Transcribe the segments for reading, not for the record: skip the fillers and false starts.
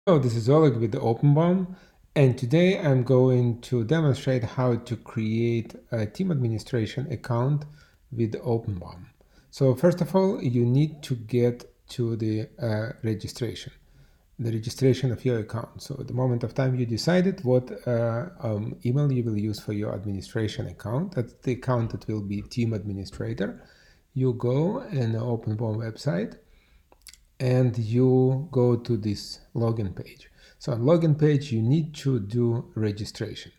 Hello, this is Oleg with the OpenBOM, and today I'm going to demonstrate how to create a team administration account with OpenBOM. So first of all, you need to get to the registration of your account. So at the moment of time you decided what email you will use for your administration account. That's the account that will be team administrator. You go and OpenBOM website, and you go to this login page. So on login page, you need to do registration.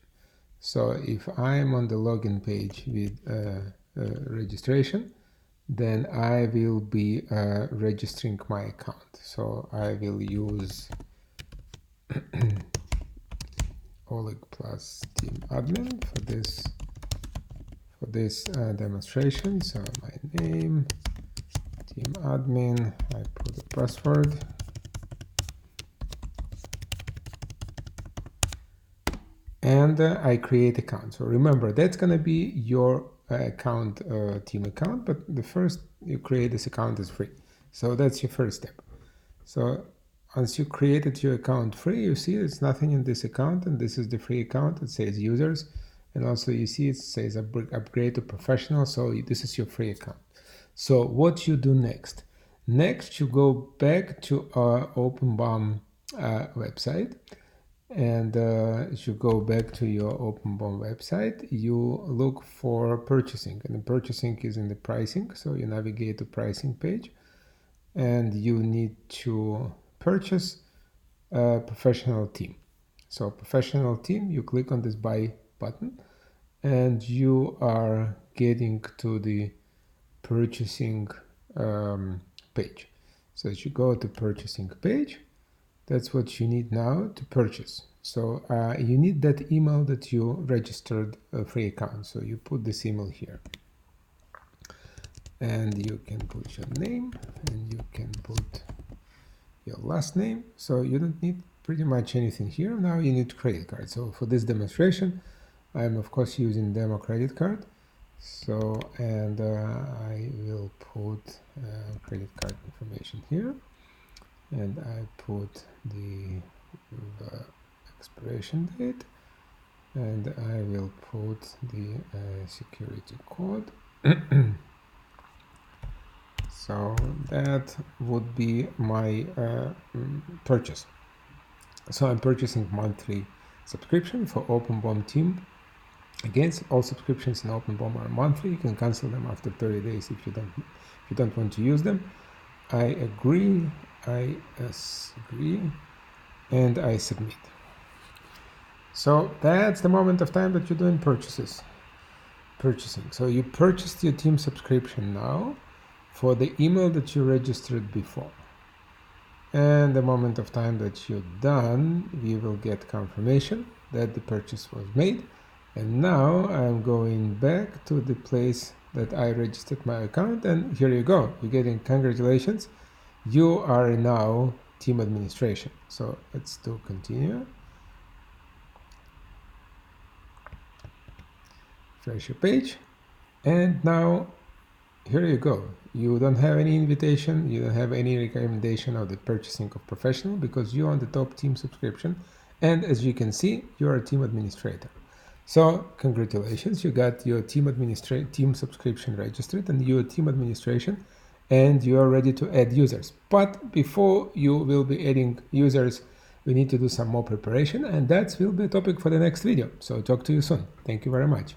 So if I'm on the login page with registration, then I will be registering my account. So I will use Oleg plus team admin for this demonstration. So my name, team admin, I put the password, and I create account. So remember, that's gonna be your account, team account, but the first you create this account is free. So that's your first step. So once you created your account free, you see it's nothing in this account, and this is the free account. It says users, and also you see it says upgrade to professional. So this is your free account. So what you do next? Next, you go back to our OpenBOM website, and as you go back to your OpenBOM website, you look for purchasing, and the purchasing is in the pricing. So you navigate to pricing page, and you need to purchase a professional team. So professional team, you click on this buy button, and you are getting to the purchasing page. So as you go to purchasing page, that's what you need now to purchase. So you need that email that you registered a free account. So you put this email here, and you can put your name, and you can put your last name. So you don't need pretty much anything here. Now you need credit card. So for this demonstration, I'm of course using demo credit card. So, and I will put credit card information here, and I put the expiration date, and I will put the security code. So that would be my purchase. So I'm purchasing monthly subscription for OpenBOM team. Again, all subscriptions in OpenBOM are monthly. You can cancel them after 30 days if you don't want to use them. I agree, I agree, and I submit. So that's the moment of time that you're doing purchasing. So you purchased your team subscription now for the email that you registered before. And the moment of time that you're done, we will get confirmation that the purchase was made. And now I'm going back to the place that I registered my account, and here you go. You're getting congratulations. You are now team administration. So let's do continue. Refresh your page, and now here you go. You don't have any invitation, you don't have any recommendation of the purchasing of professional because you're on the top team subscription, and as you can see, you're a team administrator. So congratulations, you got your team subscription registered, and you're team administration, and you are ready to add users. But before you will be adding users, we need to do some more preparation, and that will be a topic for the next video. So talk to you soon. Thank you very much.